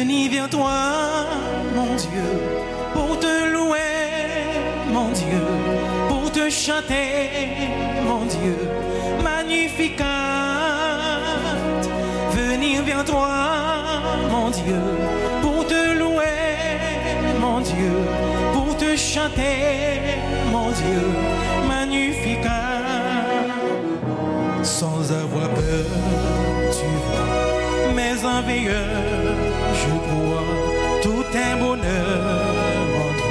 venir vers toi, mon Dieu, pour te louer, mon Dieu, pour te chanter, mon Dieu, magnificat. Venir vers toi, mon Dieu, pour te louer, mon Dieu, pour te chanter, mon Dieu, magnificat. Sans avoir peur, tu vois mes enveilleurs, je crois tout un bonheur en toi.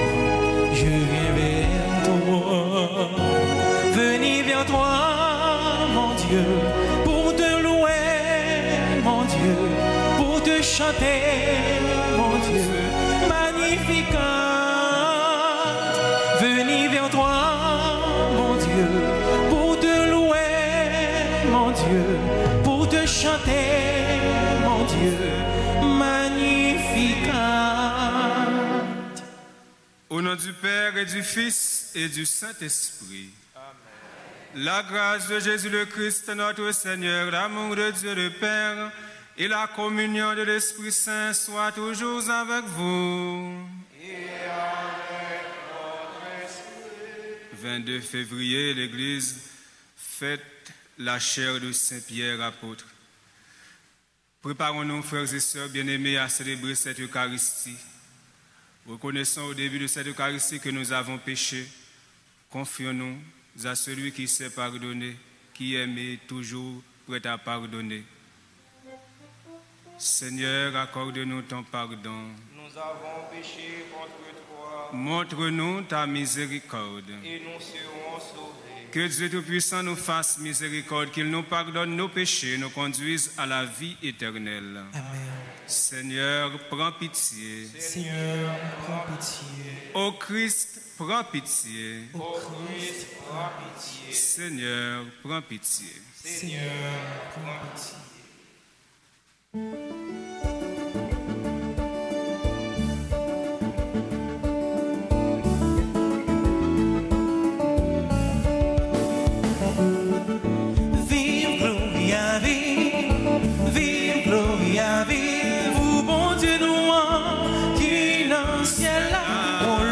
Je viens vers toi, venir vers toi, mon Dieu, pour te louer, mon Dieu, pour te chanter, mon Dieu, magnificat. Venir vers toi, mon Dieu, pour te louer, mon Dieu, pour te chanter, mon Dieu, magnificat. Au nom du Père et du Fils et du Saint-Esprit. Amen. La grâce de Jésus le Christ, notre Seigneur, l'amour de Dieu le Père et la communion de l'Esprit Saint soient toujours avec vous. Et avec votre esprit. 22 février, l'Église fête la chair de Saint-Pierre apôtre. Préparons-nous, frères et sœurs bien-aimés, à célébrer cette Eucharistie. Reconnaissons au début de cette Eucharistie que nous avons péché. Confions-nous à celui qui sait pardonner, qui aime et toujours prêt à pardonner. Seigneur, accorde-nous ton pardon. Nous avons péché contre toi. Montre-nous ta miséricorde. Et nous serons sauvés. Que Dieu Tout-Puissant nous fasse miséricorde, qu'il nous pardonne nos péchés, nous conduise à la vie éternelle. Amen. Seigneur, prends pitié. Seigneur, prends pitié. Ô Christ, prends pitié. Ô Christ, Prends pitié. Seigneur, prends pitié. Seigneur, prends pitié. Vive Gloria, vive Gloria, vive, vous bon Dieu nous qui dans le ciel là. Oh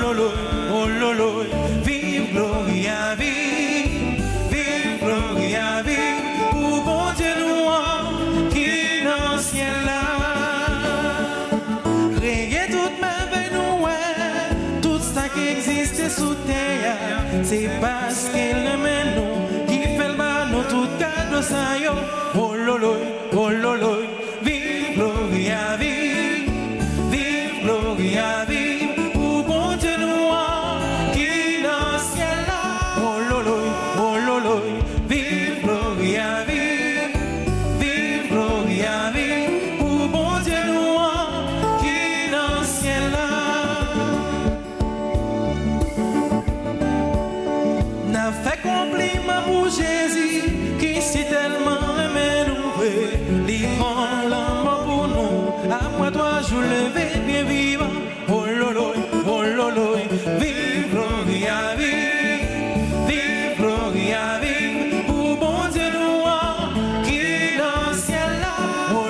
lolo, vive Gloria, vive Gloria, vive, vous bon Dieu nous qui dans le ciel là. Créez toute merveille nous, tout ça qui existe sous terre, c'est parce qu'il aime nous, qui fait le bas nous tout cadeau ça yo. Oh lolo, vive Gloria, vive Gloria, vive, pour bon Dieu nous qui dans le ciel là. Oh lolo, vive Gloria, vive Gloria, vive, pour bon Dieu nous qui dans le ciel là. N'a fait compliment pour Jésus qui si tellement aimé nous, il prend l'amour pour nous. Après toi je lever bien vivant. Oh lolo, vive Gloria, vive Gloria, vive, pour bon Dieu nous qui dans le ciel là. Oh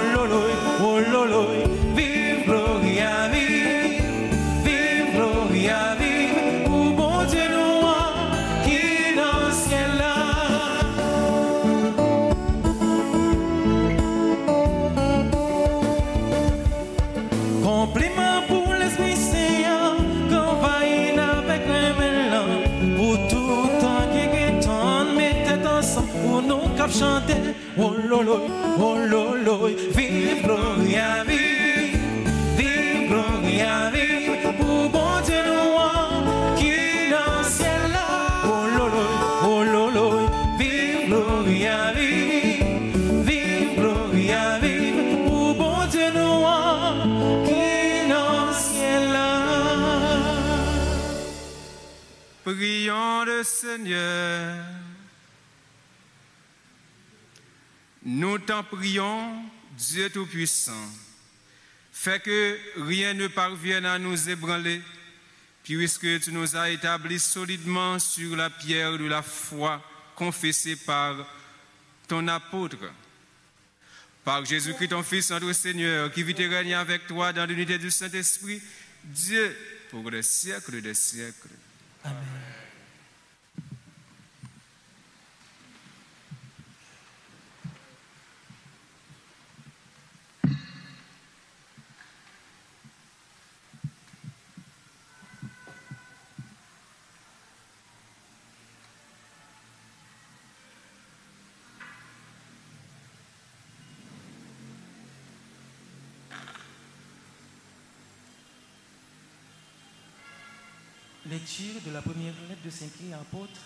lolo, vive Gloria, vive Gloria, vive, pour bon Dieu nous qui dans le ciel là. Compliment pour l'Esprit Saint, qu'on va y avec le mélange, pour tout temps qui est temps, mettez ensemble pour nous cap chanter. Oh lolo, vive Gloria, vive Gloria, vive, pour bon Dieu nous qui dans le ciel là. Oh lolo, vive Gloria, vive Gloria, vive, pour bon Dieu nous qui dans le ciel là. Prions le Seigneur. Nous t'en prions, Dieu Tout-Puissant. Fais que rien ne parvienne à nous ébranler, puisque tu nous as établis solidement sur la pierre de la foi confessée par ton apôtre. Par Jésus-Christ, ton Fils, notre Seigneur, qui vit et règne avec toi dans l'unité du Saint-Esprit, Dieu, pour les siècles des siècles. Amen. Lecture de la première lettre de Saint-Pierre apôtre,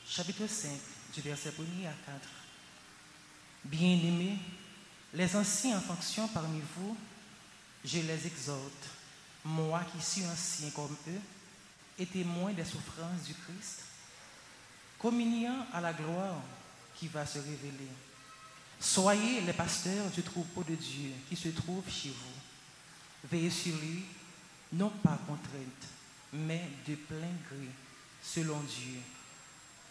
chapitre 5, du verset 1er à 4. Bien-aimés, les anciens en fonction parmi vous, je les exhorte, moi qui suis ancien comme eux, et témoin des souffrances du Christ, communiant à la gloire qui va se révéler. Soyez les pasteurs du troupeau de Dieu qui se trouve chez vous. Veillez sur lui, non pas contrainte, mais de plein gré, selon Dieu.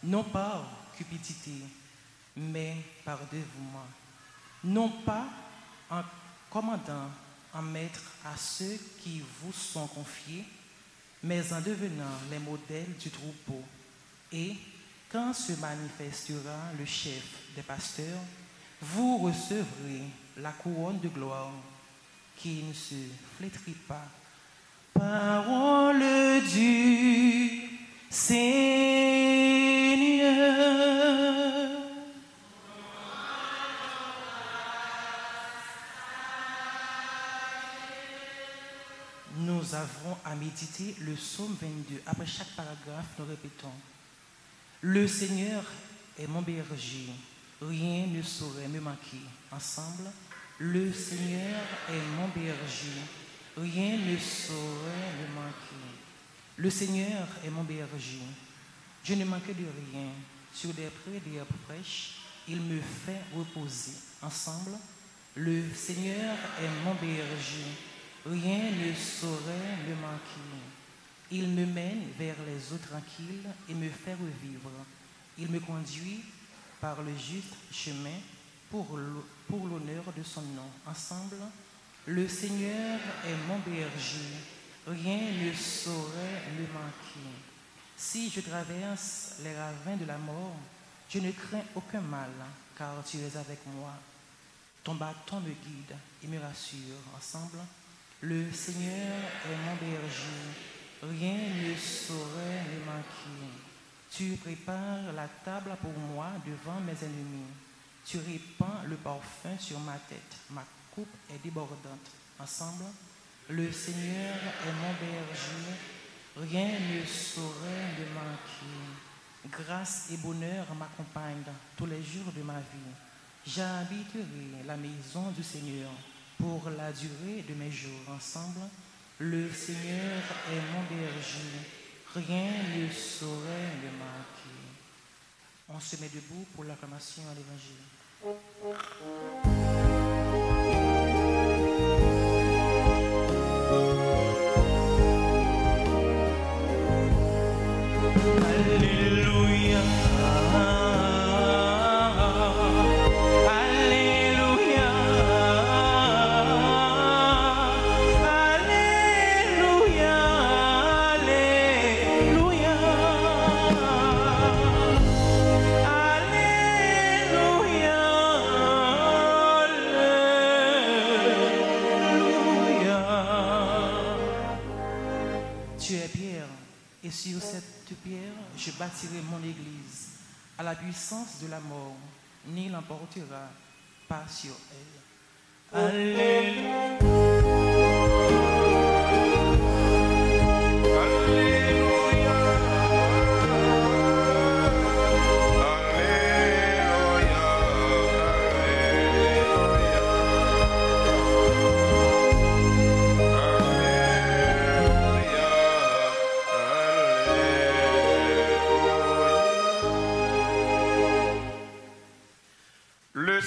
Non par cupidité, mais par dévouement. Non pas en commandant en maître à ceux qui vous sont confiés, mais en devenant les modèles du troupeau. Et quand se manifestera le chef des pasteurs, vous recevrez la couronne de gloire qui ne se flétrit pas. Parole du Seigneur. Nous avons à méditer le psaume 22. Après chaque paragraphe, nous répétons: le Seigneur est mon berger, rien ne saurait me manquer. Ensemble, le Seigneur est mon berger, rien ne saurait me manquer. Le Seigneur est mon berger, je ne manque de rien. Sur des prés d'herbes fraîches, il me fait reposer. Ensemble, le Seigneur est mon berger, rien ne saurait me manquer. Il me mène vers les eaux tranquilles et me fait revivre. Il me conduit par le juste chemin pour l'honneur de son nom. Ensemble, le Seigneur est mon berger, rien ne saurait me manquer. Si je traverse les ravins de la mort, je ne crains aucun mal, car tu es avec moi. Ton bâton me guide et me rassure. Ensemble, le Seigneur est mon berger, rien ne saurait me manquer. Tu prépares la table pour moi devant mes ennemis. Tu répands le parfum sur ma tête. Ma coupe est débordante. Ensemble, le Seigneur est mon berger, rien ne saurait me manquer. Grâce et bonheur m'accompagnent tous les jours de ma vie. J'habiterai la maison du Seigneur pour la durée de mes jours. Ensemble, le Seigneur est mon berger, rien ne saurait me manquer. On se met debout pour l'acclamation à l'Évangile. Alléluia. Sur cette pierre, je bâtirai mon église. À la puissance de la mort, nul n'emportera pas sur elle. Alléluia.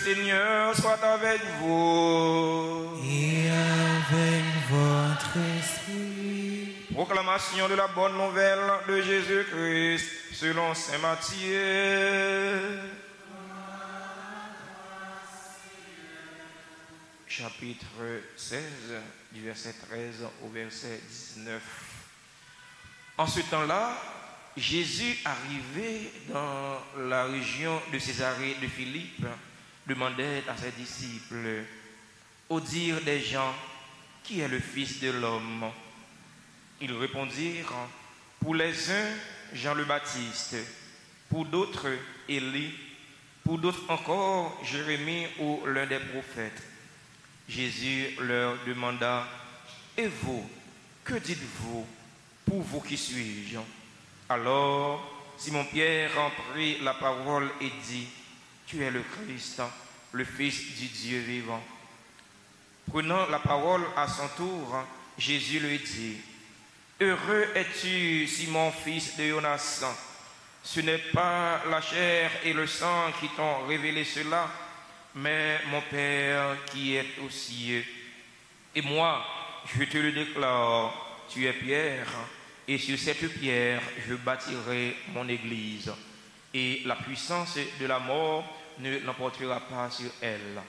Seigneur soit avec vous. Et avec votre esprit. Proclamation de la bonne nouvelle de Jésus-Christ selon saint Matthieu. chapitre 16, du verset 13 au verset 19. En ce temps-là, Jésus, arrivé dans la région de Césarée de Philippe, demandait à ses disciples, au dire des gens, qui est le Fils de l'homme? Ils répondirent, pour les uns, Jean le Baptiste, pour d'autres, Élie, pour d'autres encore, Jérémie ou l'un des prophètes. Jésus leur demanda, et vous, que dites-vous? Pour vous, qui suis-je? Alors, Simon-Pierre reprit la parole et dit, tu es le Christ, le Fils du Dieu vivant. Prenant la parole à son tour, Jésus lui dit, heureux es-tu, Simon, fils de Jonas. Ce n'est pas la chair et le sang qui t'ont révélé cela, mais mon Père qui est aux cieux. Et moi, je te le déclare, tu es Pierre, et sur cette pierre, je bâtirai mon église, et la puissance de la mort ne l'emportera pas sur elle.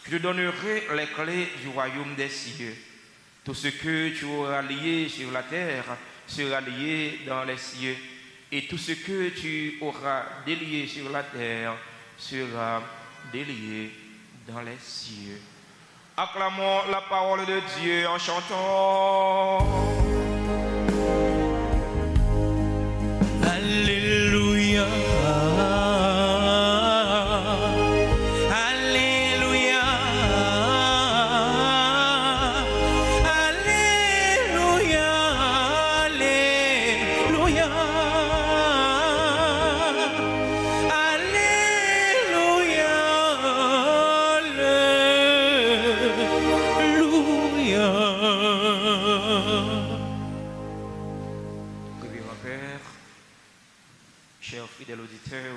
Je te donnerai les clés du royaume des cieux. Tout ce que tu auras lié sur la terre sera lié dans les cieux, et tout ce que tu auras délié sur la terre sera délié dans les cieux. Acclamons la parole de Dieu en chantant. Alléluia.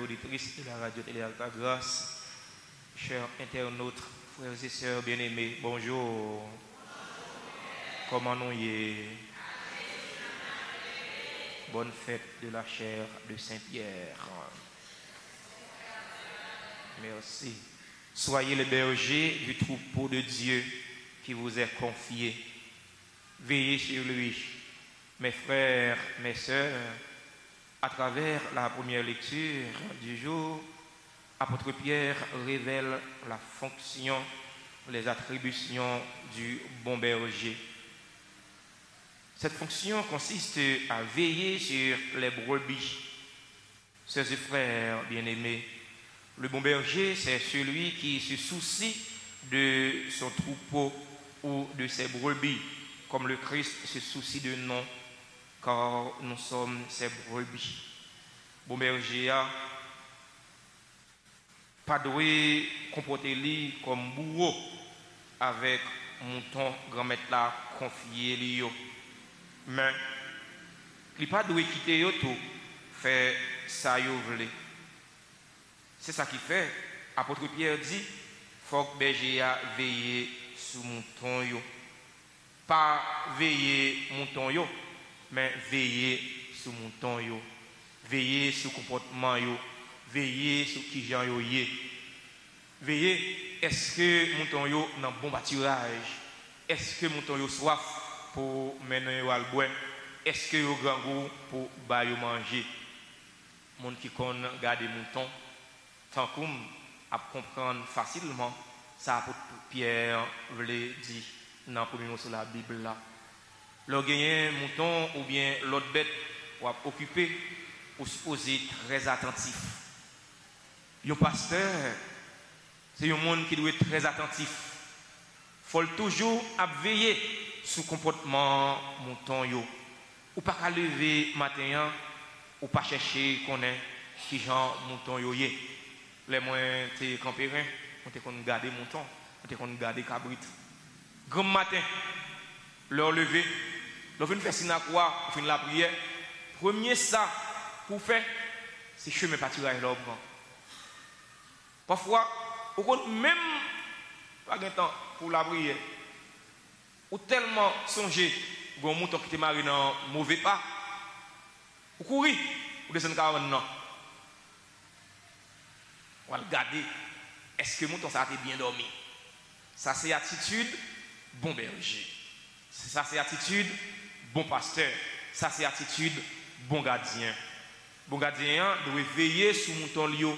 Auditrices de la radio Télé Alta Grâce, chers internautes, frères et sœurs bien-aimés, bonjour. Comment nous y est? Bonne fête de la chair de Saint-Pierre. Merci. Soyez les bergers du troupeau de Dieu qui vous est confié. Veillez sur lui, mes frères, mes sœurs. À travers la première lecture du jour, apôtre Pierre révèle la fonction, les attributions du bon berger. Cette fonction consiste à veiller sur les brebis. Sœurs et frères bien-aimés, le bon berger, c'est celui qui se soucie de son troupeau ou de ses brebis, comme le Christ se soucie de nous, car nous sommes ses brebis. Bon berger a pas doué comporter comme bourreau avec mouton grand-mère là confié li yo. Mais il pas doué quitter yo tout faire ça yo vle. C'est ça qui fait apôtre Pierre dit faut que berger a veiller sur mouton yo. Pas veiller mouton yo, mais veiller sur mouton yo, veiller sur comportement yo, veiller sur qui gens yo yé. Veiller, est-ce que mouton yo nan bon pâturage? Est-ce que mouton yo soif pour mener yo al boire? Est-ce que yo grand goût pour ba yo manger? Monde qui connaît garder mouton, tant qu'on a comprendre facilement ça apôtre Pierre veut dire dans premier mot sur la Bible là. Le gagner mouton ou bien l'autre bête ou occupé ou supposé très attentif. Un pasteur, c'est un monde qui doit être très attentif. Il faut toujours veiller sur le comportement mouton yo. Ou pas qu'à lever matin ou pas chercher connaît qui genre mouton yo yé. Les moins t'es campérin, on te qu'on garder mouton, on te qu'on garder cabrit. Grand matin, leur lever, leur venir faire signe quoi, fin la prière. Premier ça pour faire, c'est chemin pâturage leur prend. Parfois, au compte même pas de temps pour la prière. Ou tellement songer, gon mouton qui te marre dans mauvais pas. Ou courir, ou descendre 40 non. On va regarder, est-ce que mouton ça a été bien dormi? Ça c'est attitude bon berger. Ça c'est attitude bon pasteur. Ça c'est attitude bon gardien. Bon gardien doit veiller sur mouton lio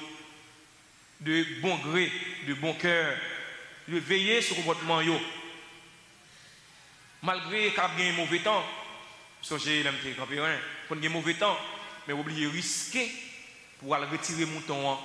de bon gré, de bon cœur, de veiller sur le comportement yo. Malgré qu'il y ait un mauvais temps, songez l'MT campérin, quand il y a un mauvais temps, mais vous oubliez risquer pour aller retirer mouton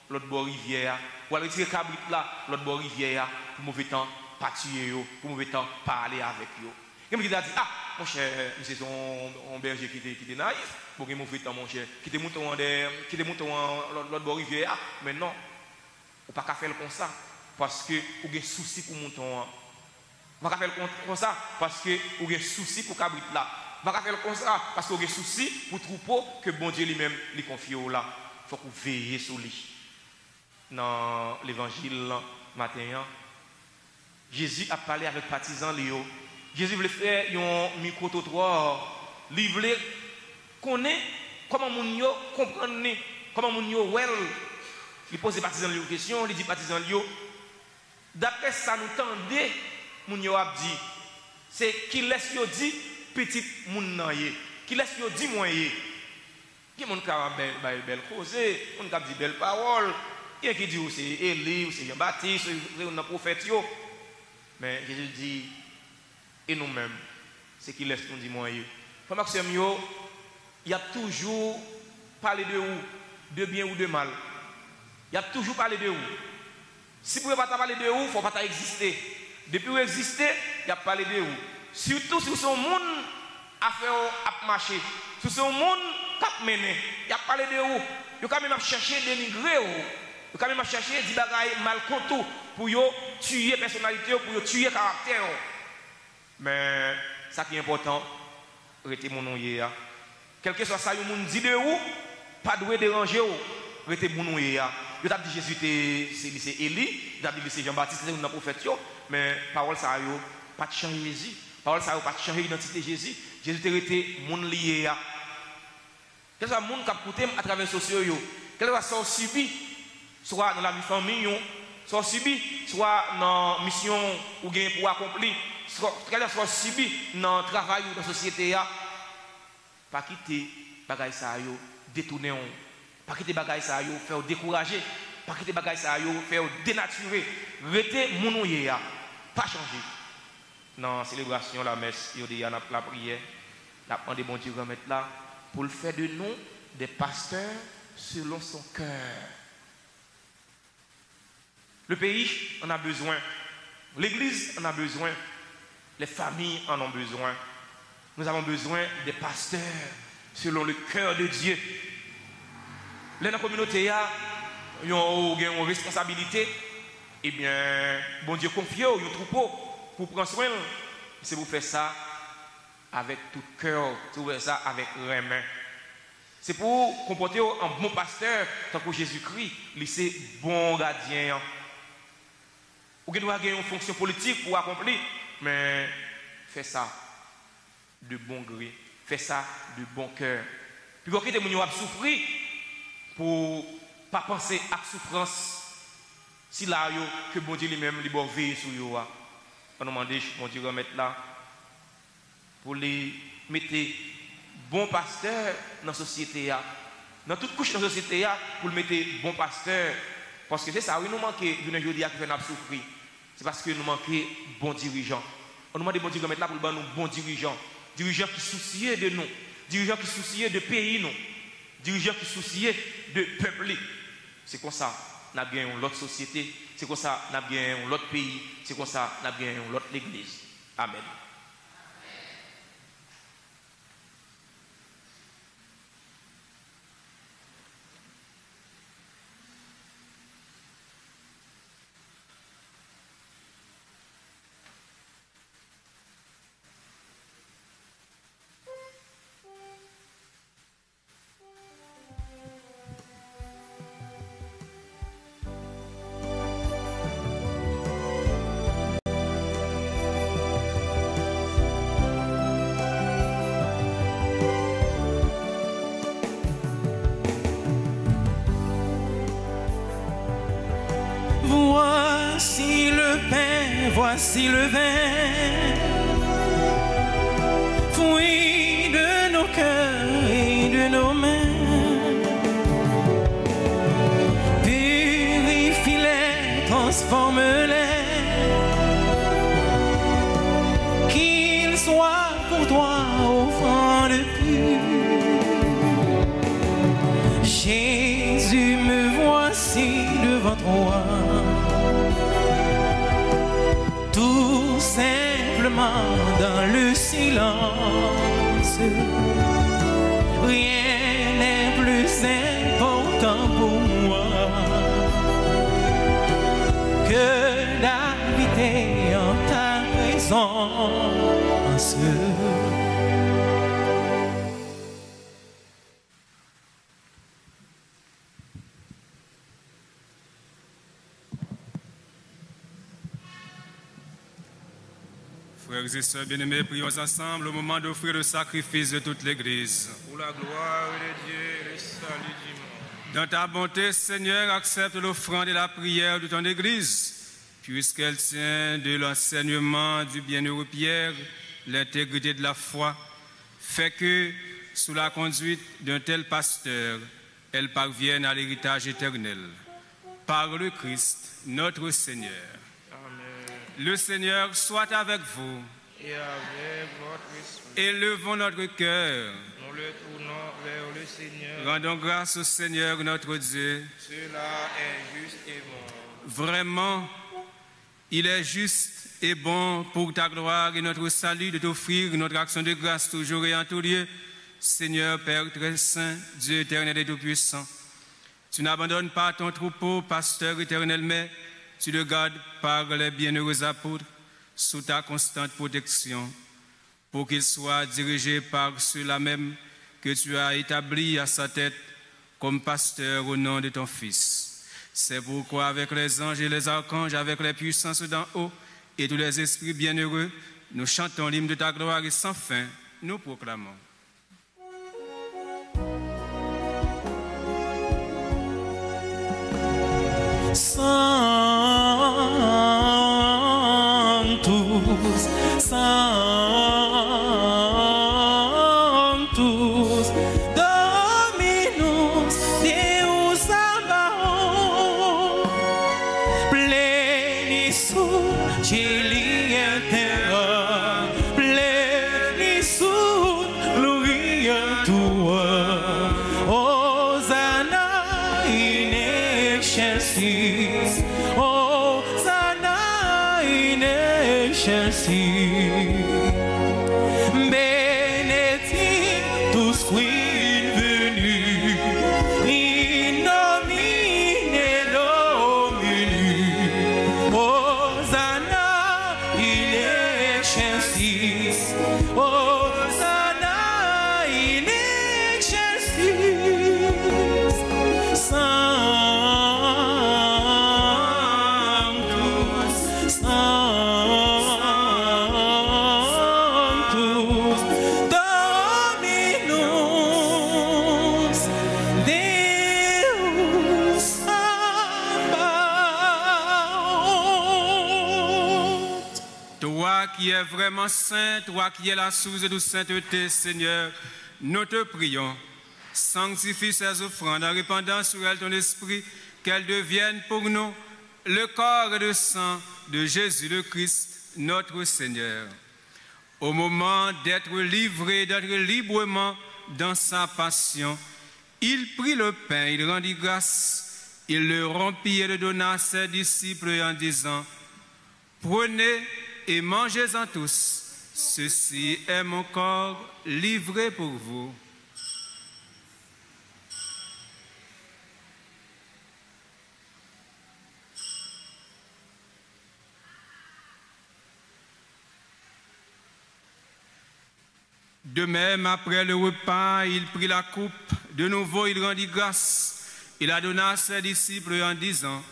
l'autre bord rivière, pour aller retirer cabrit là l'autre bord rivière, pour mauvais temps pas tuer yo, pour mauvais temps pas aller avec yo. Et me dit ah mon cher, c'est son berger qui était naïf, pour un mauvais temps mon cher, qui était mouton l'autre bord rivière, mais non, ou pas qu'à faire comme ça parce que vous avez souci pour mouton. Vous ne pouvez pas faire comme ça parce que vous avez souci pour cabrit là. Vous ne pouvez pas faire comme ça parce que vous avez souci pour troupeau que bon Dieu lui-même lui confie là. Il faut que vous veillez sur lui. Dans l'évangile matin, Jésus a parlé avec les partisans Léo. Jésus voulait faire un micro-trottoir. Il voulait connaître comment mon yo comprendre, comment mon yo well. Il pose les partisans Léo question, il dit partisans Léo. D'après ça nous tendait, mon yo a dit, c'est qui laisse yo dit petit moun nan yé, qui laisse yo dit moi yé. Qui mon ka belle cause, on ka dit belle parole. Qui dit ou c'est Élie ou c'est Jean-Baptiste, c'est un prophète yo. Mais Jésus dit et nous-mêmes, c'est qui laisse nous dire moi yé. Pour Maxime yo, il y a toujours parlé de où, de bien ou de mal. Il y a toujours parlé de où. Si vous ne pouvez pas parler de où, il ne faut pas exister. Depuis que vous existez, il y a parlé de où. Surtout si son monde a fait à marcher. Si son monde a mené, il y a parlé de où. Il y a quand même cherché de dénigrer. Il y a quand même cherché des bagailles mal contre pour tuer la personnalité, pour tuer le caractère. Mais ça qui est important, restez mon nom hier. Quel que soit ça, le monde dit de où, pas de déranger où. Restez mon nom hier. Il a dit Jésus c'est Élie, il a dit c'est Jean-Baptiste, c'est un prophète, mais parole ça yo pas de changer Jésus, parole ça yo pas de changer l'identité Jésus. Jésus était mon lié à. Quel soit monde qui a écouté à travers les sociaux yo, quel soit ça subi, soit dans la vie famille soit subi, soit dans la mission ou gain pour accomplir, quel soit subi dans le travail ou dans la société pas quitter bagaille ça yo détourner. Pas quitter bagaille ça yo faire décourager, pas quitter bagaille ça yo faire dénaturer, rester mon yéya, pas changer. Dans la célébration la messe, il y a la prière, la demandé bon Dieu remettre là pour le faire de nous des pasteurs selon son cœur. Le pays en a besoin, l'église en a besoin, les familles en ont besoin. Nous avons besoin des pasteurs selon le cœur de Dieu. Dans la communauté, il y a une responsabilité. Eh bien, bon Dieu confie au troupeau pour prendre soin. C'est pour faire ça avec tout cœur, c'est pour faire ça avec les mains. C'est pour comporter un bon pasteur, tant que Jésus-Christ, c'est bon gardien. Ou qu'il doit avoir une fonction politique pour accomplir, mais fais ça de bon gré, fais ça de bon cœur. Puis quand vous avez souffert, pour ne pas penser à la souffrance, si là, que bon Dieu lui-même lui veille sur vous. On demande bon Dieu remettre là, pour les mettre bon pasteur dans la société. Dans toute couche de la société, pour le mettre bon pasteur. Parce que c'est ça, oui, nous manquons d'une journée qui fait nous souffrir. C'est parce que nous manquons bon dirigeants. On demande bon Dieu remettre là pour le nous bon dirigeants. Dirigeants qui soucient de nous. Dirigeants qui soucient de pays nous. Dirigeants qui souciaient de peuple. C'est comme ça nous avons gagné l'autre société. C'est comme ça nous avons gagné l'autre pays. C'est comme ça nous avons gagné l'autre église. Amen. Voici le pain, voici le vin, fruit de nos cœurs et de nos mains. Purifie-les, transforme-les, qu'ils soient pour toi offrant de pur. Jésus, me voici devant toi, tout simplement dans le silence. Rien n'est plus important pour moi que d'habiter en ta présence. Frères et sœurs bien-aimés, prions ensemble au moment d'offrir le sacrifice de toute l'Église. Pour la gloire de Dieu et le salut du monde. Dans ta bonté, Seigneur, accepte l'offrande et la prière de ton Église, puisqu'elle tient de l'enseignement du bienheureux Pierre, l'intégrité de la foi, fait que, sous la conduite d'un tel pasteur, elle parvienne à l'héritage éternel. Par le Christ, notre Seigneur. Le Seigneur soit avec vous. Et avec votre esprit. Élevons notre cœur. Nous le tournons vers le Seigneur. Rendons grâce au Seigneur notre Dieu. Cela est juste et bon. Vraiment, il est juste et bon pour ta gloire et notre salut de t'offrir notre action de grâce toujours et en tout lieu. Seigneur Père très saint, Dieu éternel et tout-puissant, tu n'abandonnes pas ton troupeau, pasteur éternel, mais tu le gardes par les bienheureux apôtres sous ta constante protection, pour qu'il soit dirigé par ceux-là même que tu as établis à sa tête comme pasteur au nom de ton Fils. C'est pourquoi avec les anges et les archanges, avec les puissances d'en haut et tous les esprits bienheureux, nous chantons l'hymne de ta gloire et sans fin, nous proclamons. Sanctus, Sanctus, Dominus Deus Sabaoth, plenitude celi in terra, plenitude gloria tua, Hosanna in excelsis, Hosanna in excelsis. Benedictus qui venu, in nomine Domini, Hosanna in excelsis, Hosanna in excelsis. Sanctus, Sanctus, Dominus Deus Sabaoth. Toi qui es vraiment saint, toi qui es la source de toute sainteté, Seigneur, nous te prions. Sanctifie ces offrandes en répandant sur elles ton esprit, qu'elles deviennent pour nous le corps et le sang de Jésus le Christ, notre Seigneur. Au moment d'être livré, d'être librement dans sa passion, il prit le pain, il rendit grâce, il le rompit et le donna à ses disciples en disant: prenez et mangez-en tous, ceci est mon corps livré pour vous. De même, après le repas, il prit la coupe. De nouveau, il rendit grâce. Il la donna à ses disciples en disant: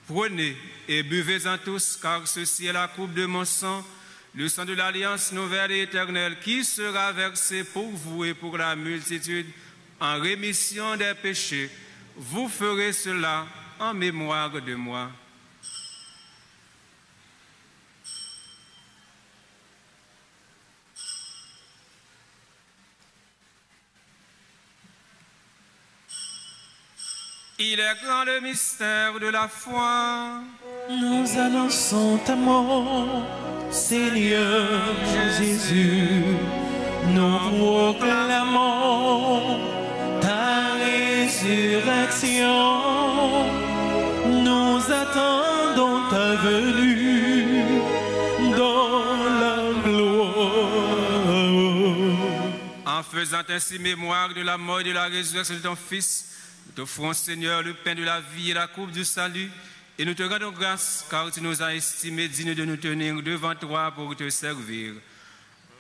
prenez et buvez-en tous, car ceci est la coupe de mon sang, le sang de l'alliance nouvelle et éternelle, qui sera versé pour vous et pour la multitude en rémission des péchés. Vous ferez cela en mémoire de moi. Il est grand le mystère de la foi. Nous annonçons ta mort, Seigneur Jésus. Nous proclamons ta résurrection. Nous attendons ta venue dans la gloire. En faisant ainsi mémoire de la mort et de la résurrection de ton Fils, nous t'offrons, Seigneur, le pain de la vie et la coupe du salut, et nous te rendons grâce, car tu nous as estimés dignes de nous tenir devant toi pour te servir.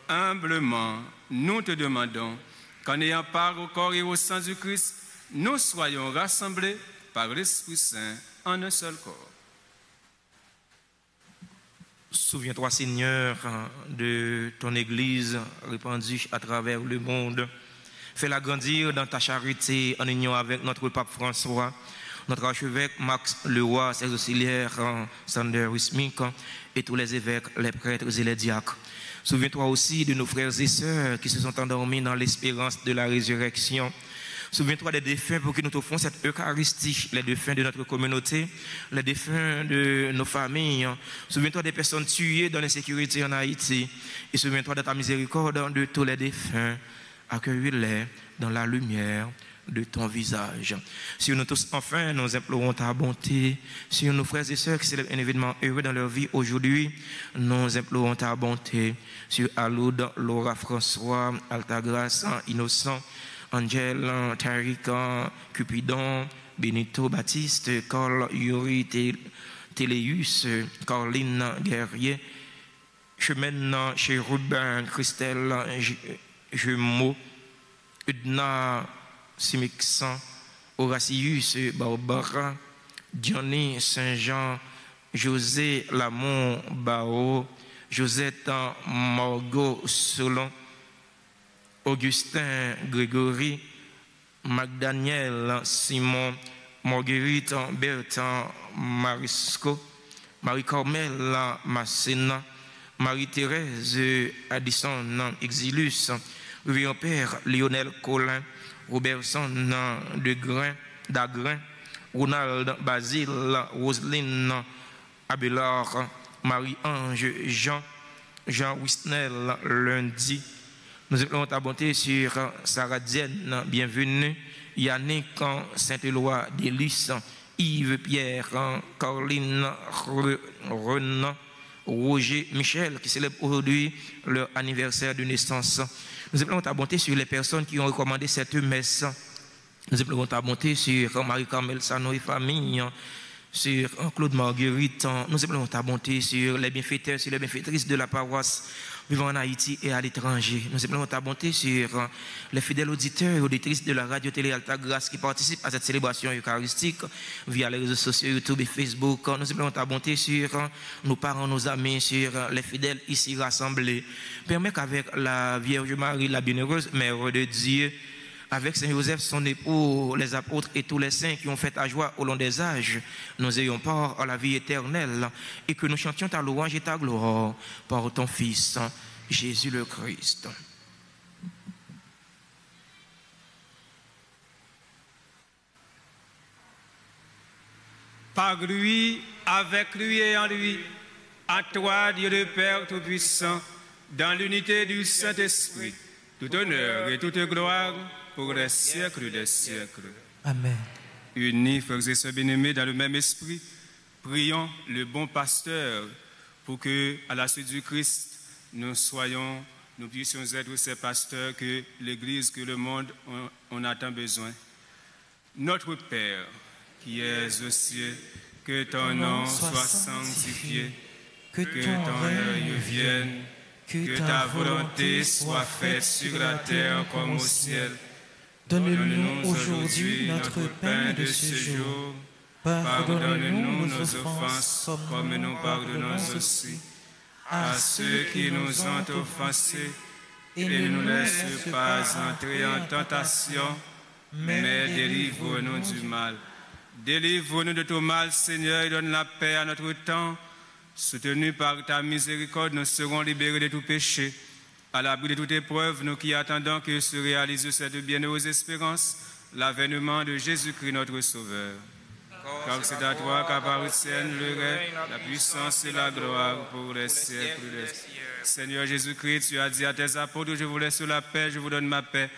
Humblement, nous te demandons qu'en ayant part au corps et au sang du Christ, nous soyons rassemblés par l'Esprit Saint en un seul corps. Souviens-toi, Seigneur, de ton Église répandue à travers le monde. Fais-la grandir dans ta charité en union avec notre pape François, notre archevêque Max Leroy, ses auxiliaires Sander Wismik et tous les évêques, les prêtres et les diacres. Souviens-toi aussi de nos frères et sœurs qui se sont endormis dans l'espérance de la résurrection. Souviens-toi des défunts pour qui nous t'offrons cette Eucharistie, les défunts de notre communauté, les défunts de nos familles. Souviens-toi des personnes tuées dans l'insécurité en Haïti. Et souviens-toi de ta miséricorde de tous les défunts. Accueille-les dans la lumière de ton visage. Sur nous tous, enfin, nous implorons ta bonté. Sur nos frères et sœurs qui célèbrent un événement heureux dans leur vie aujourd'hui, nous implorons ta bonté. Sur Aloud, Laura, François, Altagrace, Innocent, Angèle, Tariq, Cupidon, Benito, Baptiste, Carl, Yuri, Téléus, Caroline, Guerrier, Chemène, Chérubin, Christelle, Jumeau, Udna, Simixan, Horatius, Barbara, Johnny, Saint-Jean, José, Lamont, Bao, Josette, Margot, Solon, Augustin, Grégory, Magdaniel, Simon, Marguerite, Bertrand, Marisco, Marie-Carmel, Masséna, Marie-Thérèse, Addison, Exilus, Révérend Père, Lionel Colin, Robertson, Dagrin, Ronald, Basile, Roselyne, Abelard, Marie-Ange, Jean Wisnel, Lundi. Nous implorons ta bonté sur Sarah Dienne, bienvenue, Yannick, Saint-Éloi, Délice, Yves, Pierre, Caroline, Renan, Roger, Michel, qui célèbrent aujourd'hui leur anniversaire de naissance. Nous implorons ta bonté sur les personnes qui ont recommandé cette messe. Nous implorons ta bonté sur Marie-Carmel Sano et famille, sur Claude Marguerite. Nous implorons ta bonté sur les bienfaiteurs, sur les bienfaitrices de la paroisse vivant en Haïti et à l'étranger. Nous implorons ta bonté sur les fidèles auditeurs et auditrices de la radio-télé Alta Grâce qui participent à cette célébration eucharistique via les réseaux sociaux YouTube et Facebook. Nous implorons ta bonté sur nos parents, nos amis, sur les fidèles ici rassemblés. Permets qu'avec la Vierge Marie, la bienheureuse Mère de Dieu, avec Saint Joseph, son époux, les apôtres et tous les saints qui ont fait ta joie au long des âges, nous ayons part à la vie éternelle et que nous chantions ta louange et ta gloire par ton Fils, Jésus le Christ. Par lui, avec lui et en lui, à toi, Dieu le Père Tout-Puissant, dans l'unité du Saint-Esprit, tout honneur et toute gloire pour les siècles des siècles. Amen. Unis, frères et sœurs bien-aimés, dans le même esprit, prions le bon pasteur pour que, à la suite du Christ, nous puissions être ces pasteurs que l'Église, que le monde on a tant besoin. Notre Père, qui es aux cieux, que ton nom soit sanctifié, que ton règne vienne, que ta volonté soit faite sur la terre comme au ciel. Donne-nous aujourd'hui notre pain de ce jour. Pardonne-nous nos offenses comme nous pardonnons aussi à ceux qui nous ont offensés. Et ne nous laisse pas entrer en tentation, mais délivre-nous du mal. Délivre-nous de tout mal, Seigneur, et donne la paix à notre temps. Soutenus par ta miséricorde, nous serons libérés de tout péché. À l'abri de toute épreuve, nous qui attendons que se réalise cette bienheureuse espérance, l'avènement de Jésus-Christ notre Sauveur. Car c'est à toi qu'appartiennent le règne, la puissance et la gloire pour les siècles des siècles. Seigneur Jésus-Christ, tu as dit à tes apôtres, je vous laisse la paix, je vous donne ma paix.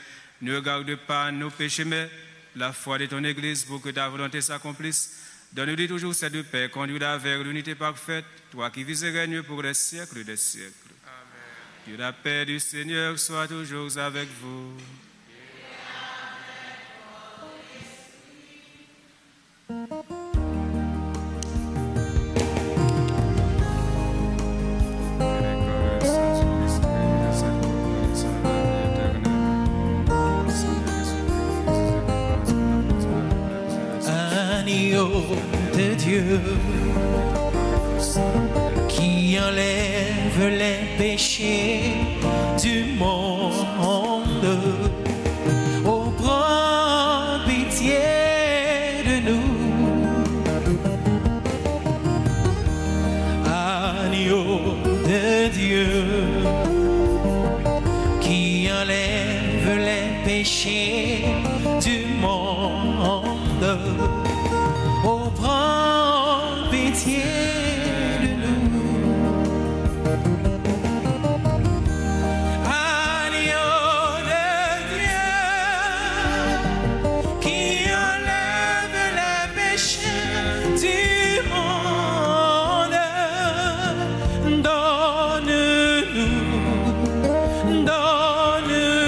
Ne regarde pas nos péchés, mais la foi de ton Église pour que ta volonté s'accomplisse. Donne-lui toujours cette paix, conduis-la vers l'unité parfaite, toi qui vis et règnes pour les siècles des siècles. Amen. Que la paix du Seigneur soit toujours avec vous. De Dieu qui enlève les péchés du monde, oh prends pitié de nous. Agneau de Dieu qui enlève les péchés du monde, oh, prends pitié de nous. Agneau de Dieu qui enlève les péchés du monde, donne-nous, donne-nous,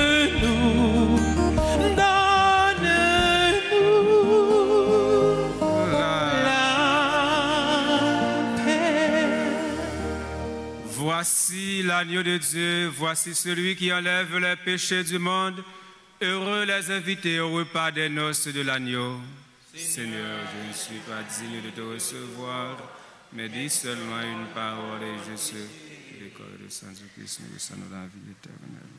Voici l'agneau de Dieu, voici celui qui enlève les péchés du monde. Heureux les invités au repas des noces de l'agneau. Seigneur, je ne suis pas digne de te recevoir, mais dis seulement une parole et je serai. Le corps et le sang du Christ nous descendons dans la vie éternelle.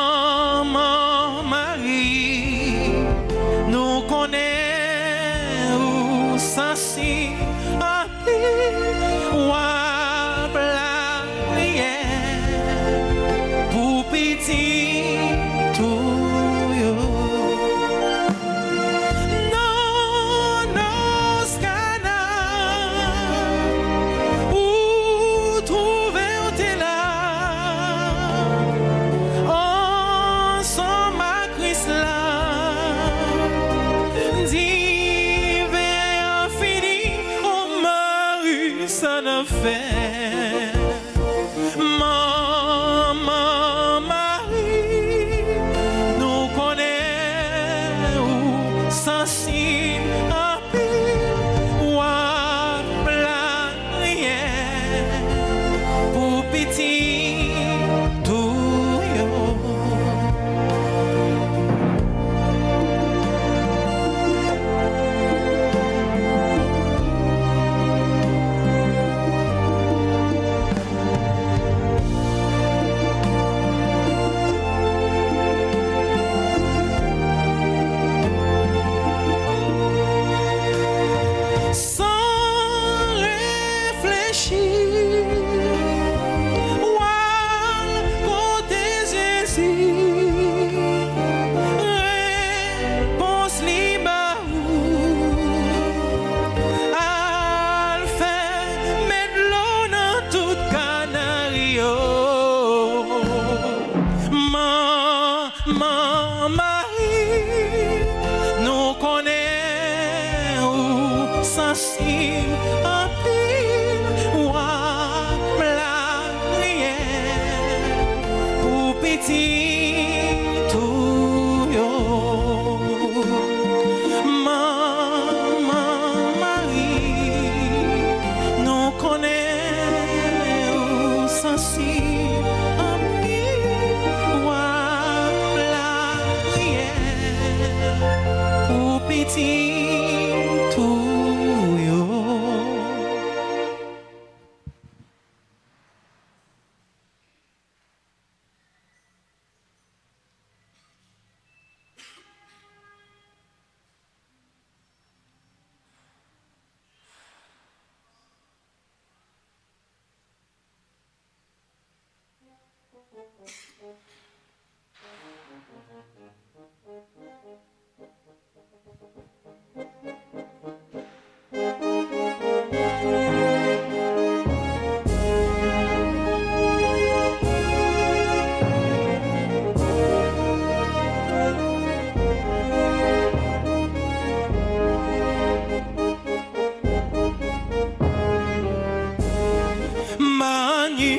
Maman Marie, nous connaissons où s'assit à pied ou à la prière pour pitié tout yo. Non, non, scana, où trouver où t'es là. Ça ne fait Maman Marie, nous connaissons où sensible à pire ou à la prière pour pitié tout yo. Maman Marie, nous connaissons où sensible à pile ou à la prière pour petit tout.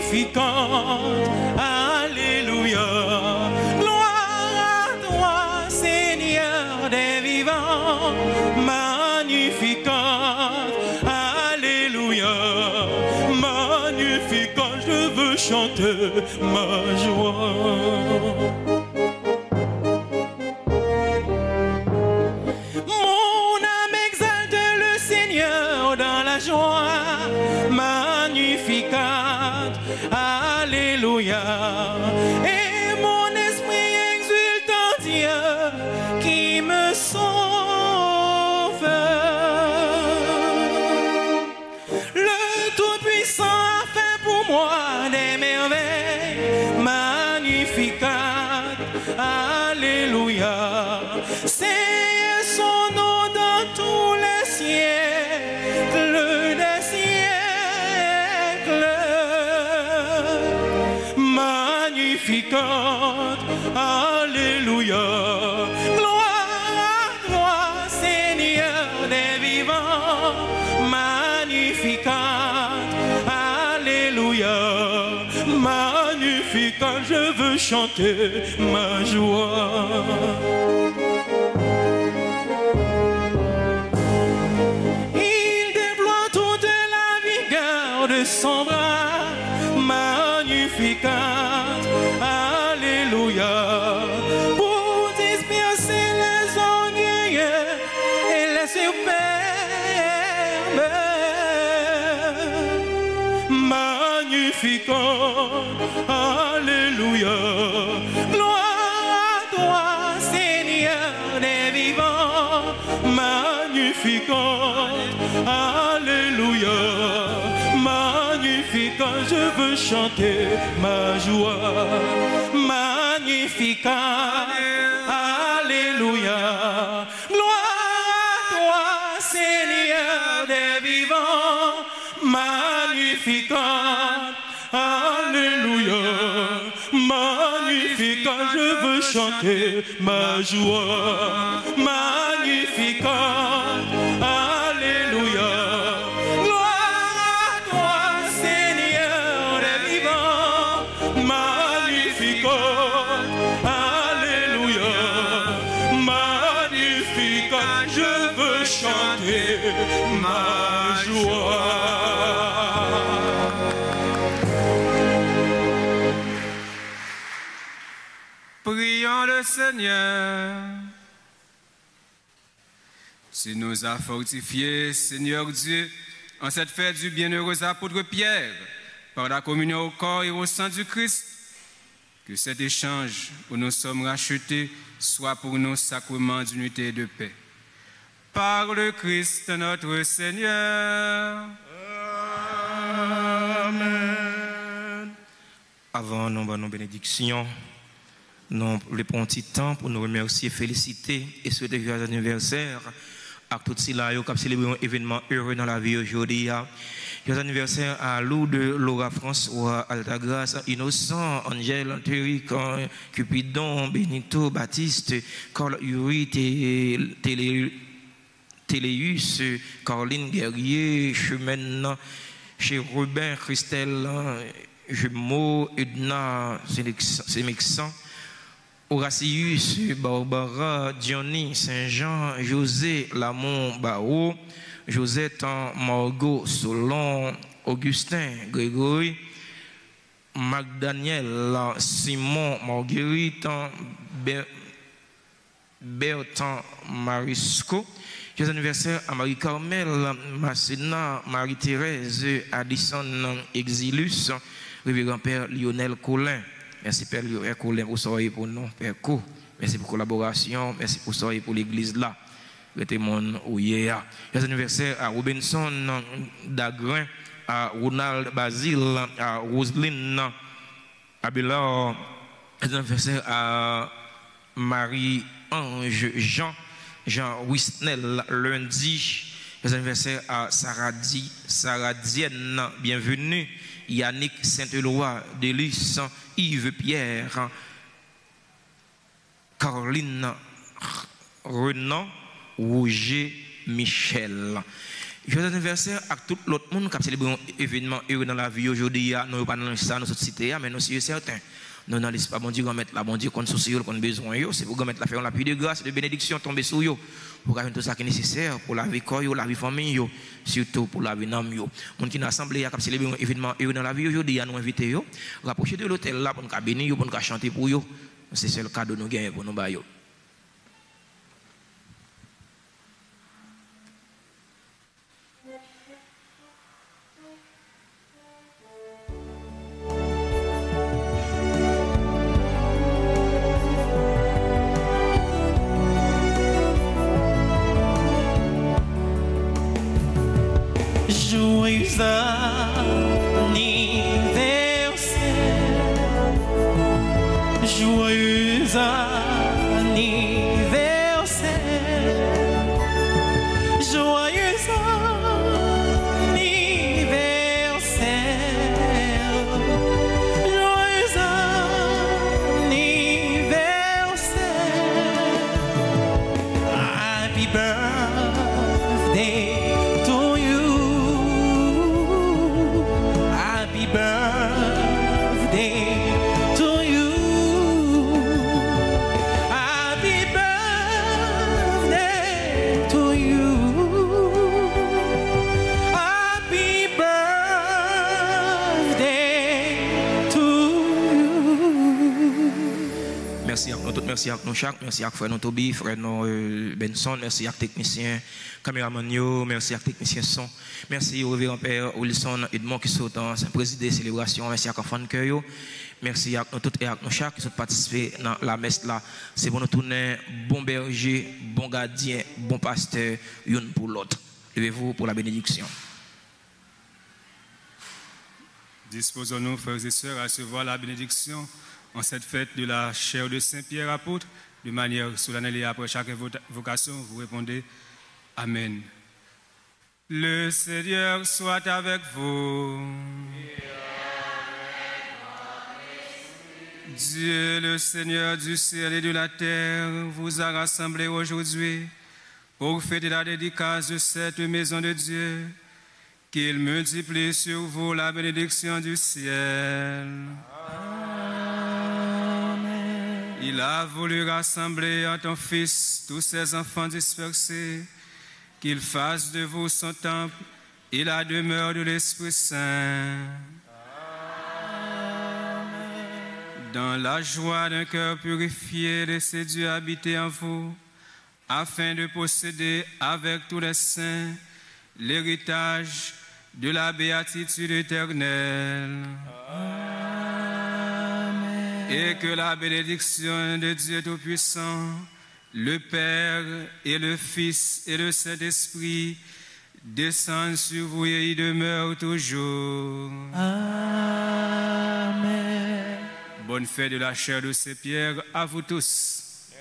magnificante. Alléluia. Gloire à toi, Seigneur des vivants, magnificante. Alléluia. Magnificante, je veux chanter ma joie. Magnificat, alléluia. Et mon esprit exulte en Dieu qui me sauve. Le Tout-Puissant a fait pour moi des merveilles. Magnificat, alléluia. C'est son nom dans tous les siècles des siècles. Magnificat, alléluia. Gloire à toi, Seigneur des vivants. Magnificat, alléluia. Magnificat, je veux chanter ma joie. De son bras, magnificat, alléluia, pour disperser les orgueilleux et les superbes. Magnificat, alléluia, gloire à toi, Seigneur des vivants, magnificat, alléluia. Magnificat, je veux chanter ma joie. Magnificat, alléluia. Gloire à toi, Seigneur des vivants. Magnificat, alléluia. Magnificat, je veux chanter ma joie. Magnificat, alléluia. Chanter ma joie. Prions le Seigneur. Tu nous as fortifiés, Seigneur Dieu, en cette fête du bienheureux apôtre Pierre, par la communion au corps et au sang du Christ. Que cet échange où nous sommes rachetés soit pour nous sacrement d'unité et de paix. Par le Christ notre Seigneur. Amen. Avant nos bénédictions, nous le prenons un petit temps pour nous remercier, féliciter et souhaiter joyeux anniversaire à tous ceux qui célébrent un événement heureux dans la vie aujourd'hui. Joyeux anniversaire à Lourdes, Laura François, Altagrace, Innocent, Angèle, Thérique, Cupidon, Benito, Baptiste, Carl Uri, Téléus, Caroline Guerrier, Chemin, chez Robin, Christelle, Jumeau, Edna, Sémexan, Horacius, Barbara, Diony, Saint-Jean, José, Lamont, Barreau, Josette, Margot, Solon, Augustin, Grégory, Magdaniel, Simon, Marguerite, Bertrand, Marisco. Joyeux anniversaire à Marie-Carmel, Masséna, Marie-Thérèse, Addison, Exilus, Révérend Père Lionel Colin. Merci Père Lionel Colin pour soyez pour nous, Père Co. Merci pour la collaboration, merci pour soyez pour l'église là. Joyeux anniversaire à Robinson Dagrin, à Ronald Basile, à Roselyne, à Bélard. Joyeux anniversaire à Marie-Ange Jean Wisnel lundi. Joyeux anniversaire à Sarah Dienne, bienvenue. Yannick Saint-Éloi, Délice, Yves Pierre, Caroline Renan, Roger Michel. Joyeux anniversaire à tout l'autre monde qui a célébré un événement heureux dans la vie aujourd'hui. Nous ne pas dans ça, nous sommes cités, mais nous sommes certains. Nous dans l'espace, bon Dieu, mettre la bon Dieu, qu'on soucie, qu'on a besoin, c'est pour mettre la faire la pluie de grâce, de bénédiction tomber sur eux, pour faire tout ça qui est nécessaire pour la vie corps, la vie famille, surtout pour la vie d'âme. Mon qui n'a assemblé, qui a célébré un événement heureux dans la vie aujourd'hui, nous inviter, rapprocher de l'hôtel là pour nous bénir, pour nous chanter pour eux. C'est le cadeau nous gagnons pour nous bailler. Joyeux anniversaire, joyeux anniversaire, joyeux anniversaire, joyeux anniversaire, happy birthday. Merci à nous chaque, merci à frère Tobi, frère Benson, merci à technicien, caméraman, merci à technicien son, merci au révérend père Wilson Edmond qui sont en président célébration, merci à enfants de cœur, merci à nous tous et à nous chaque qui sont participés dans la messe là. C'est pour nous tourner bon berger, bon gardien, bon pasteur, une pour l'autre. Levez-vous pour la bénédiction. Disposons-nous, frères et sœurs, à recevoir la bénédiction en cette fête de la chair de Saint-Pierre apôtre, de manière solennelle et après chaque vocation, vous répondez Amen. Le Seigneur soit avec vous. Dieu, le Seigneur du ciel et de la terre, vous a rassemblés aujourd'hui pour fêter la dédicace de cette maison de Dieu. Qu'il multiplie sur vous la bénédiction du ciel. Il a voulu rassembler en ton Fils tous ses enfants dispersés, qu'il fasse de vous son temple et la demeure de l'Esprit Saint. Dans la joie d'un cœur purifié, laissez Dieu habiter en vous, afin de posséder avec tous les saints l'héritage de la béatitude éternelle. Et que la bénédiction de Dieu Tout-Puissant, le Père et le Fils et le Saint-Esprit descendent sur vous et y demeurent toujours. Amen. Bonne fête de la chair de Saint-Pierre à vous tous.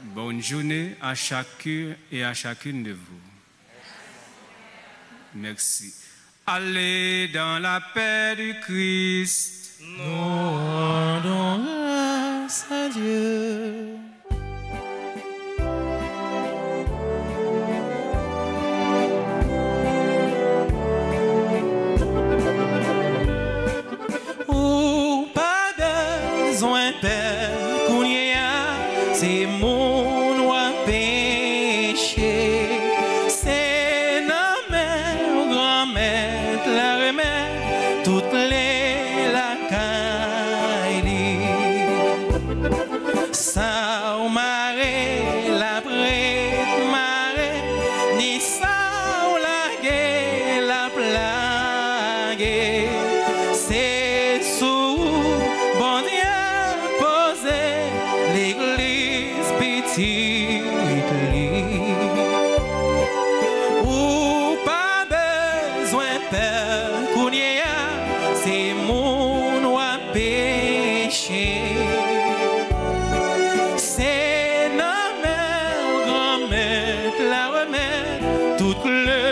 Bonne journée à chacun et à chacune de vous. Merci. Allez dans la paix du Christ. Nous rendons grâce à Dieu. Ou pas besoin père qu'on y a, c'est mon noir péché. C'est notre mère, grand-mère, la remède, toutes les ça ou marée, la prête marée, ni ça ou la gué, la plague. C'est sous bon Dieu posé l'église petite. Ou pas besoin peur qu'on y a, c'est mon noir péché. C'est la mère, grand-mère, la remède, toute le